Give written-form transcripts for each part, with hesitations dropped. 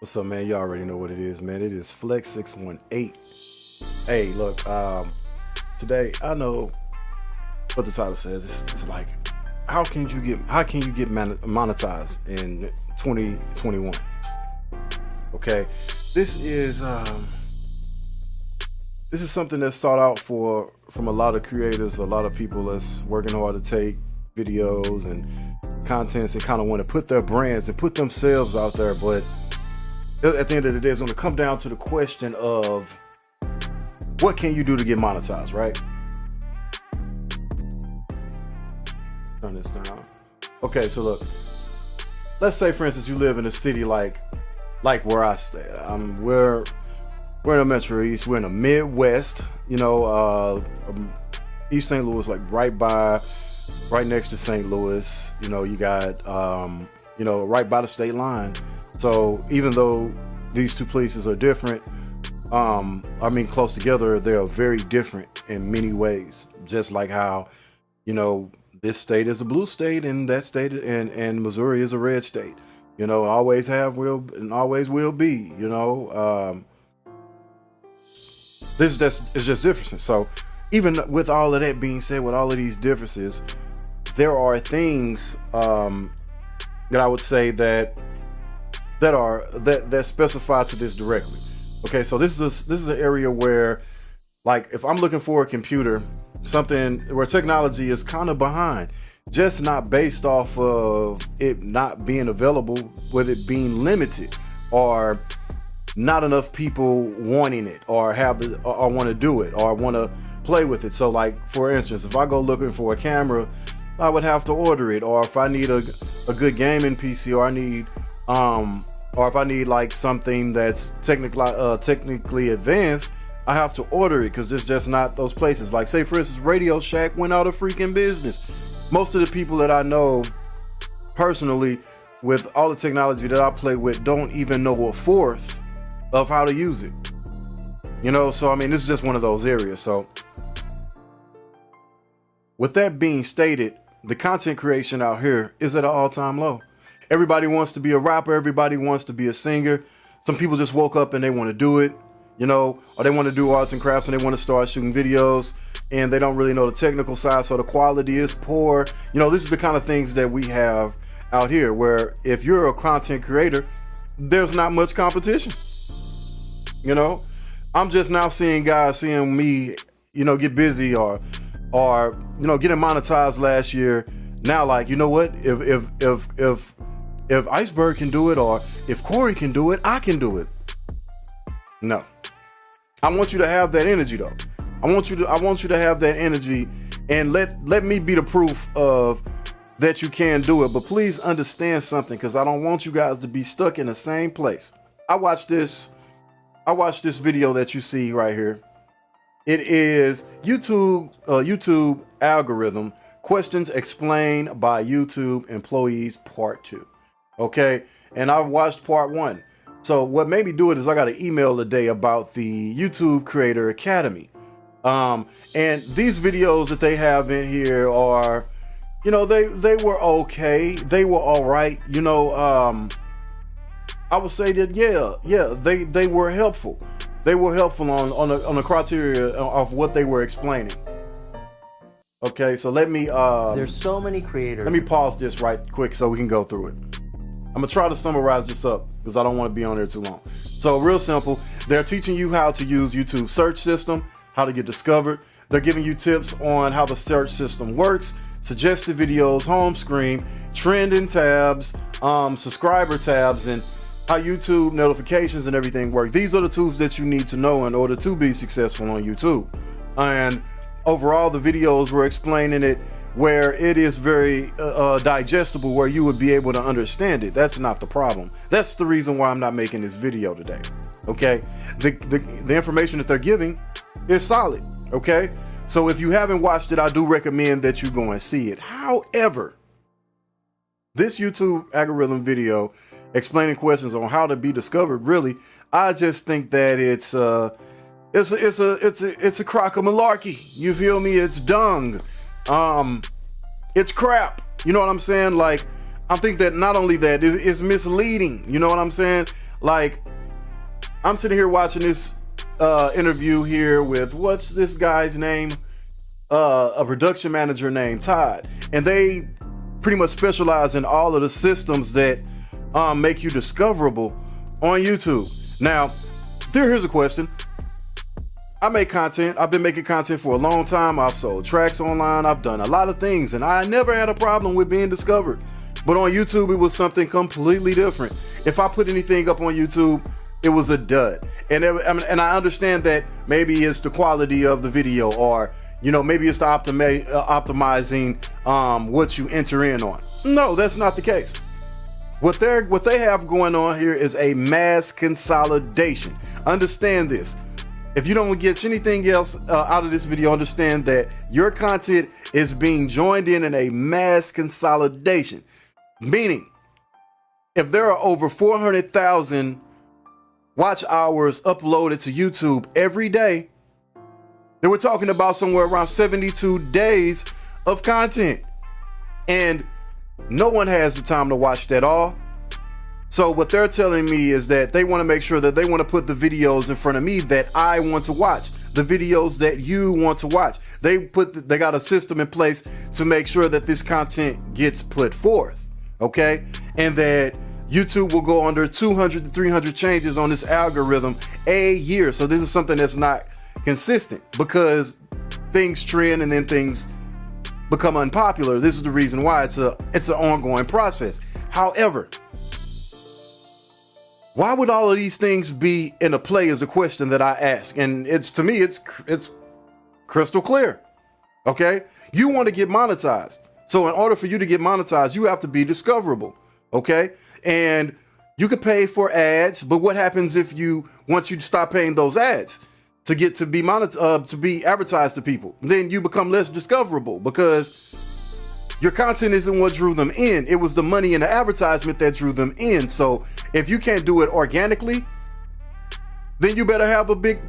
What's up, man? You already know what it is, man. It is Flex 618. Hey, look, today I know what the title says. It's like, how can you get monetized in 2021? Okay, this is something that's sought out from a lot of creators, a lot of people that's working hard to take videos and contents and kind of want to put their brands and put themselves out there, but at the end of the day, it's going to come down to the question of what can you do to get monetized, right? Turn this down. Okay, so look, let's say, for instance, you live in a city like where I stay. We're in the Metro East. We're in the Midwest. You know, East St. Louis, like right next to St. Louis. You know, you got right by the state line. So even though these two places are different, close together, they are very different in many ways. Just like how, this state is a blue state and that state and Missouri is a red state. Always have, will, and always will be. This is just differences. So even with all of that being said, with all of these differences, there are things that I would say that specify to this directly. Okay, so this is an area where, like, if I'm looking for a computer, something where technology is kind of behind, just not based off of it not being available, with it being limited, or not enough people wanting it, or want to do it, or want to play with it. So, like, for instance, if I go looking for a camera, I would have to order it, or if I need a good gaming PC, or if I need like something that's technically advanced, I have to order it, because there's just not those places. Like, say for instance, Radio Shack went out of freaking business. Most of the people that I know personally, with all the technology that I play with, don't even know a fourth of how to use it. So I mean, this is just one of those areas. So with that being stated, the content creation out here is at an all-time low. Everybody wants to be a rapper. Everybody wants to be a singer. Some people just woke up and they want to do it, or they want to do arts and crafts and they want to start shooting videos, and they don't really know the technical side, so the quality is poor. This is the kind of things that we have out here, where if you're a content creator, there's not much competition. I'm just now seeing me, get busy or getting monetized last year. Now, like, you know what? If Iceberg can do it, or if Corey can do it, I can do it. No. I want you to have that energy, though. I want you to have that energy, and let me be the proof of that you can do it. But please understand something, because I don't want you guys to be stuck in the same place. I watched this video that you see right here. It is YouTube algorithm questions explained by YouTube employees part 2. Okay, and I've watched part 1. So what made me do it is I got an email today about the YouTube Creator Academy. And these videos that they have in here are, they were okay. They were all right. I would say that, they were helpful. They were helpful on the criteria of what they were explaining. Okay, so let me there's so many creators. Let me pause this right quick so we can go through it. I'm gonna try to summarize this up because I don't want to be on there too long. So real simple, they're teaching you how to use YouTube search system, how to get discovered. They're giving you tips on how the search system works, suggested videos, home screen, trending tabs, subscriber tabs, and how YouTube notifications and everything work. These are the tools that you need to know in order to be successful on YouTube. And overall, the videos were explaining it where it is very digestible, where you would be able to understand it. That's not the problem. That's the reason why I'm not making this video today. Okay, the information that they're giving is solid. Okay, so if you haven't watched it, I do recommend that you go and see it. However, this YouTube algorithm video explaining questions on how to be discovered, really, I just think that it's a crock of malarkey. You feel me? It's dung. It's crap. You know what I'm saying? Like, I think that not only that, it's misleading. You know what I'm saying? Like, I'm sitting here watching this interview here with, what's this guy's name? A production manager named Todd. And they pretty much specialize in all of the systems that make you discoverable on YouTube. Now, here's a question. I make content. I've been making content for a long time. I've sold tracks online. I've done a lot of things, and I never had a problem with being discovered. But on YouTube, it was something completely different. If I put anything up on YouTube, it was a dud. And I understand that maybe it's the quality of the video, or maybe it's the optimizing what you enter in on. No, that's not the case. What they have going on here is a mass consolidation. Understand this. If you don't get anything else out of this video, understand that your content is being joined in a mass consolidation. Meaning, if there are over 400,000 watch hours uploaded to YouTube every day, then we're talking about somewhere around 72 days of content. And no one has the time to watch that all. So what they're telling me is that they want to make sure that they want to put the videos in front of me that I want to watch, the videos that you want to watch. They got a system in place to make sure that this content gets put forth, okay? And that YouTube will go under 200 to 300 changes on this algorithm a year. So this is something that's not consistent, because things trend and then things become unpopular. This is the reason why it's an ongoing process. However, why would all of these things be in a play is a question that I ask. And to me, it's crystal clear. Okay? You want to get monetized. So in order for you to get monetized, you have to be discoverable. Okay? And you could pay for ads, but what happens if once you stop paying those ads to be advertised to people? Then you become less discoverable, because your content isn't what drew them in. It was the money in the advertisement that drew them in. So if you can't do it organically, then you better have a big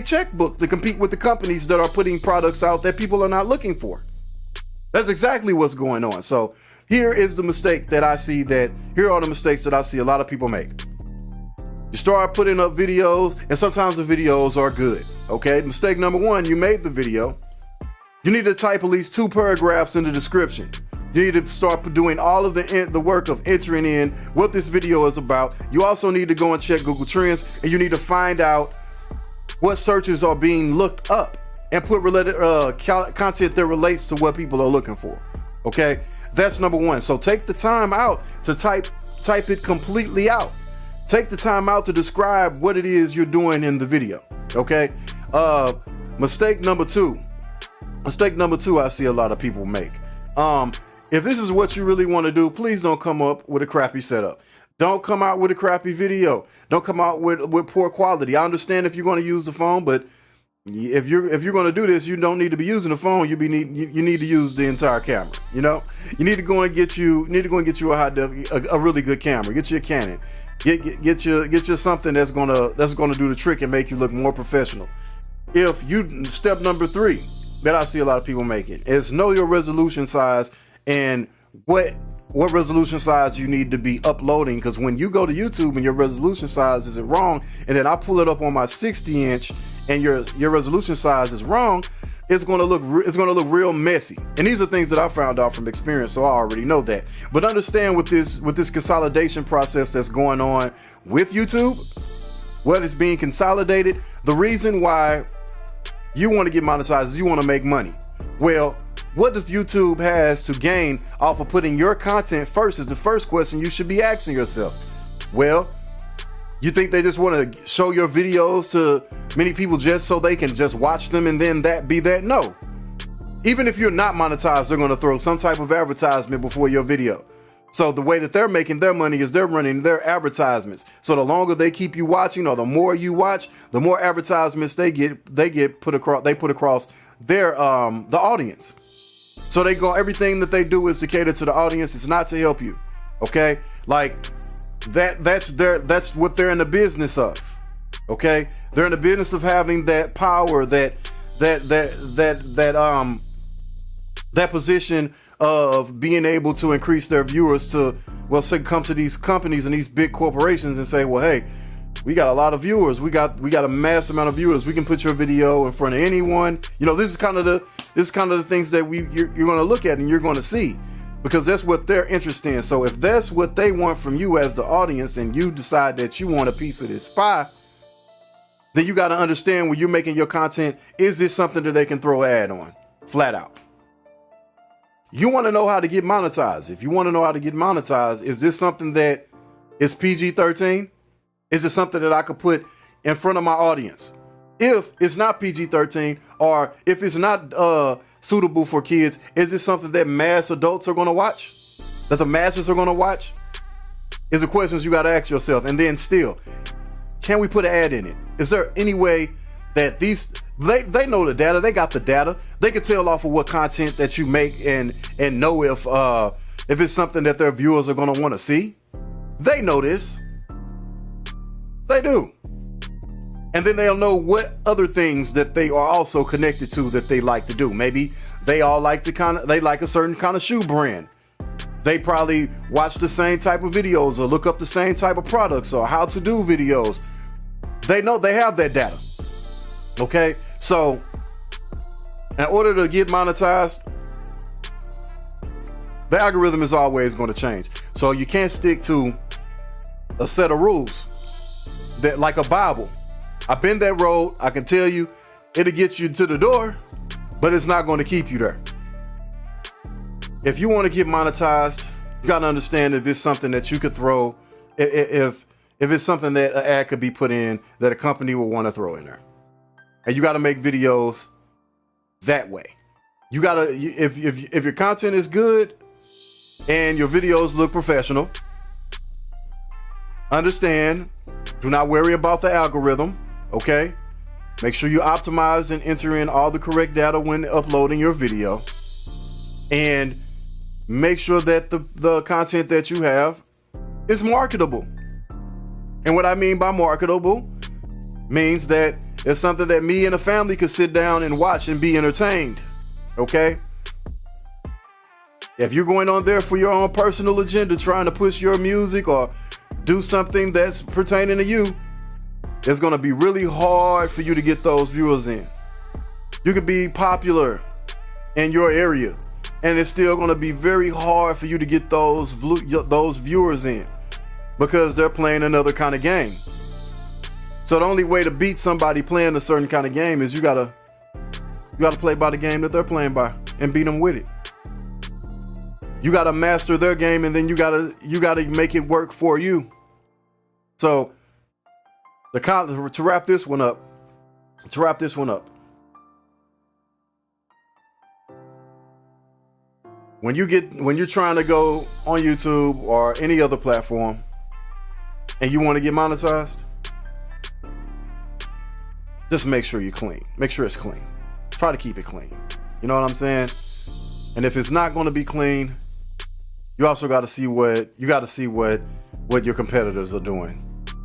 checkbook to compete with the companies that are putting products out that people are not looking for. That's exactly what's going on. So here is the mistake that I see here are the mistakes that I see a lot of people make. You start putting up videos, and sometimes the videos are good. Okay, mistake number one, you made the video. You need to type at least 2 paragraphs in the description. You need to start doing all of the work of entering in what this video is about. You also need to go and check Google Trends, and you need to find out what searches are being looked up and put related content that relates to what people are looking for. Okay, that's number one. So take the time out to type it completely out. Take the time out to describe what it is you're doing in the video. Okay, mistake number two I see a lot of people make. If this is what you really want to do, please don't come up with a crappy setup. Don't come out with a crappy video. Don't come out with poor quality. I understand if you're going to use the phone, but if you're going to do this, you don't need to be using the phone. You need to use the entire camera. You need to go and get you a really good camera. Get you a Canon. Get you something that's gonna do the trick and make you look more professional. Step number 3 that I see a lot of people making is know your resolution size and what resolution size you need to be uploading. Because when you go to YouTube and your resolution size is wrong, and then I pull it up on my 60-inch and your resolution size is wrong, it's gonna look real messy. And these are things that I found out from experience, so I already know that. But understand with this consolidation process that's going on with YouTube, what is being consolidated, the reason why you want to get monetized is you want to make money. Well, what does YouTube has to gain off of putting your content first is the first question you should be asking yourself. Well, you think they just want to show your videos to many people just so they can just watch them and then that be that? No. Even if you're not monetized, they're going to throw some type of advertisement before your video. So the way that they're making their money is they're running their advertisements. So the longer they keep you watching, or the more you watch, the more advertisements they put across their the audience. So everything that they do is to cater to the audience. It's not to help you. Okay? Like that's what they're in the business of. Okay? They're in the business of having that power, that position of being able to increase their viewers to well, say come to these companies and these big corporations and say, well, hey, we got a lot of viewers. We got a mass amount of viewers. We can put your video in front of anyone. You know, this is kind of the things that you're going to look at and you're going to see, because that's what they're interested in. So if that's what they want from you as the audience, and you decide that you want a piece of this pie, then you got to understand when you're making your content, is this something that they can throw an ad on? Flat out. You want to know how to get monetized. If you want to know how to get monetized, is this something that is PG-13? Is it something that I could put in front of my audience? If it's not PG-13, or if it's not suitable for kids, is it something that mass adults are going to watch? That the masses are going to watch? Is the questions you got to ask yourself. And then still, can we put an ad in it? Is there any way that they know the data, they got the data, they can tell off of what content that you make and know if it's something that their viewers are going to want to see? They know this. They do. And then they'll know what other things that they are also connected to that they like to do. Maybe they all like they like a certain kind of shoe brand. They probably watch the same type of videos or look up the same type of products or how to do videos. They know, they have that data. Okay? So in order to get monetized, the algorithm is always going to change. So you can't stick to a set of rules that, like a Bible. I've been that road. I can tell you it'll get you to the door, but it's not going to keep you there. If you want to get monetized, you got to understand that it's something that you could throw. If it's something that an ad could be put in that a company will want to throw in there, and you got to make videos that way. You got to, if your content is good and your videos look professional, understand, do not worry about the algorithm. Okay, make sure you optimize and enter in all the correct data when uploading your video, and make sure that the content that you have is marketable. And what I mean by marketable means that it's something that me and the family could sit down and watch and be entertained. Okay, if you're going on there for your own personal agenda, trying to push your music or do something that's pertaining to you, it's going to be really hard for you to get those viewers in. You could be popular in your area, and it's still going to be very hard for you to get those viewers in, because they're playing another kind of game. So the only way to beat somebody playing a certain kind of game is you gotta play by the game that they're playing by and beat them with it. You gotta master their game, and then you gotta make it work for you. So to wrap this one up, when you're trying to go on YouTube or any other platform and you want to get monetized, just make sure you're clean. Make sure it's clean. Try to keep it clean. You know what I'm saying? And if it's not going to be clean, you also got to see what your competitors are doing.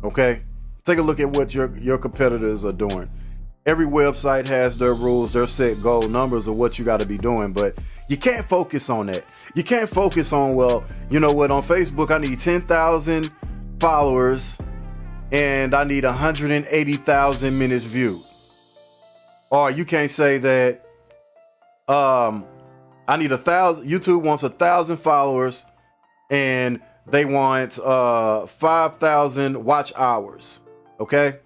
Okay? Take a look at what your competitors are doing. Every website has their rules, their set goal numbers of what you got to be doing, but you can't focus on that. You can't focus on, well, you know what, on Facebook I need 10,000 followers and I need 180,000 minutes viewed. Or you can't say that I need 1,000. YouTube wants 1,000 followers and they want 5,000 watch hours. Okay?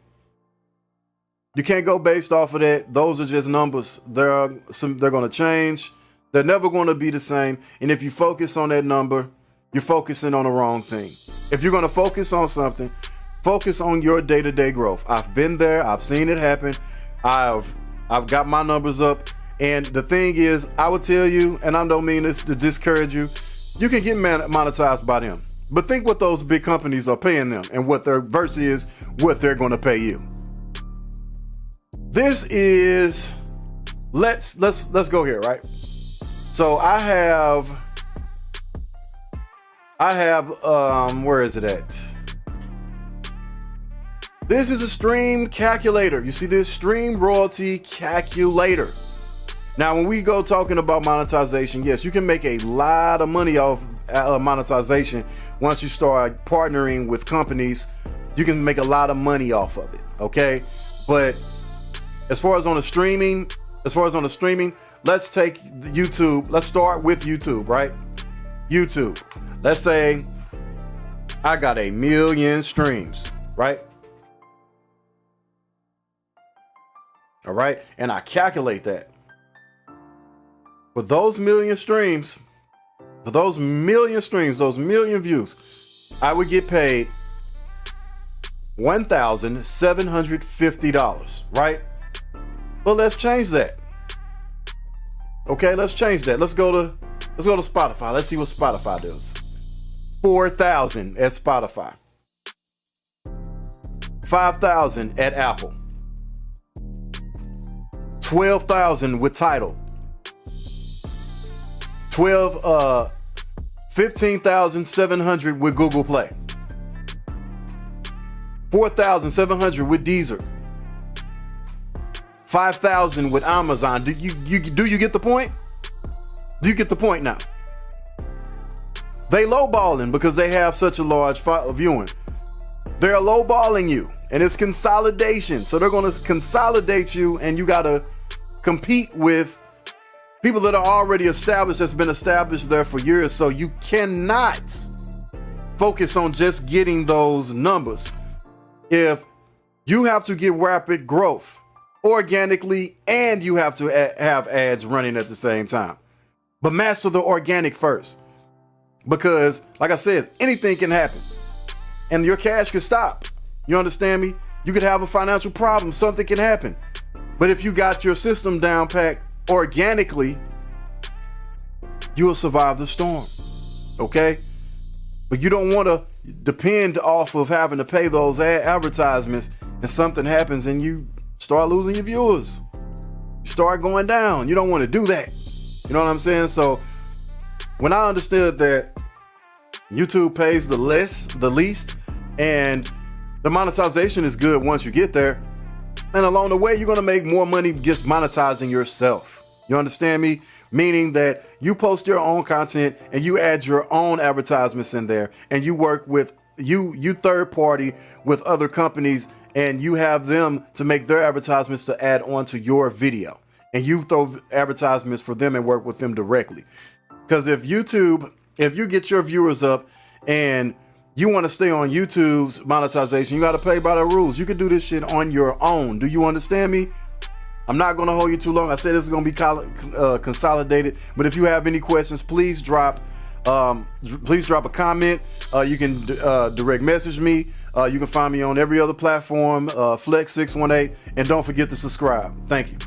You can't go based off of that. Those are just numbers. They're going to change. They're never going to be the same. And if you focus on that number, you're focusing on the wrong thing. If you're going to focus on something, focus on your day-to-day growth. I've been there. I've seen it happen. I've got my numbers up. And the thing is, I would tell you, and I don't mean this to discourage you, you can get monetized by them. But think what those big companies are paying them and what their versus what they're going to pay you. This is, let's go here, right? So I have, where is it at? This is a stream calculator. You see this stream royalty calculator. Now, when we go talking about monetization, yes, you can make a lot of money off monetization, once you start partnering with companies, you can make a lot of money off of it. Okay, but as far as on the streaming, let's take YouTube. Let's start with YouTube, right? YouTube. Let's say I got 1 million streams, right? All right, and I calculate that. For those million streams, those million views, I would get paid $1,750, right? Well, let's change that. Okay, let's change that. Let's go to Spotify. Let's see what Spotify does. 4,000 at Spotify. 5,000 at Apple. 12,000 with Tidal. 15,700 with Google Play. 4,700 with Deezer. 5,000 with Amazon. Do you get the point? Do you get the point now? They lowballing because they have such a large viewing. They're lowballing you, and it's consolidation. So they're going to consolidate you, and you got to compete with people that are already established, that's been established there for years. So you cannot focus on just getting those numbers. If you have to get rapid growth organically, and you have to have ads running at the same time, but master the organic first, because like I said, anything can happen and your cash can stop. You understand me? You could have a financial problem, something can happen. But if you got your system down packed organically, you will survive the storm. Okay? But you don't want to depend off of having to pay those advertisements, and something happens and you start losing your viewers. You start going down. You don't want to do that. You know what I'm saying? So when I understood that YouTube pays the least, and the monetization is good once you get there, and along the way, you're going to make more money just monetizing yourself. You understand me? Meaning that you post your own content and you add your own advertisements in there, and you work with you third party with other companies, and you have them to make their advertisements to add on to your video, and you throw advertisements for them and work with them directly. Because if you get your viewers up and you want to stay on YouTube's monetization, you got to play by the rules. You can do this shit on your own. Do you understand me? I'm not going to hold you too long. I said this is going to be consolidated. But if you have any questions, please drop a comment. You can direct message me. You can find me on every other platform, Flex618, and don't forget to subscribe. Thank you.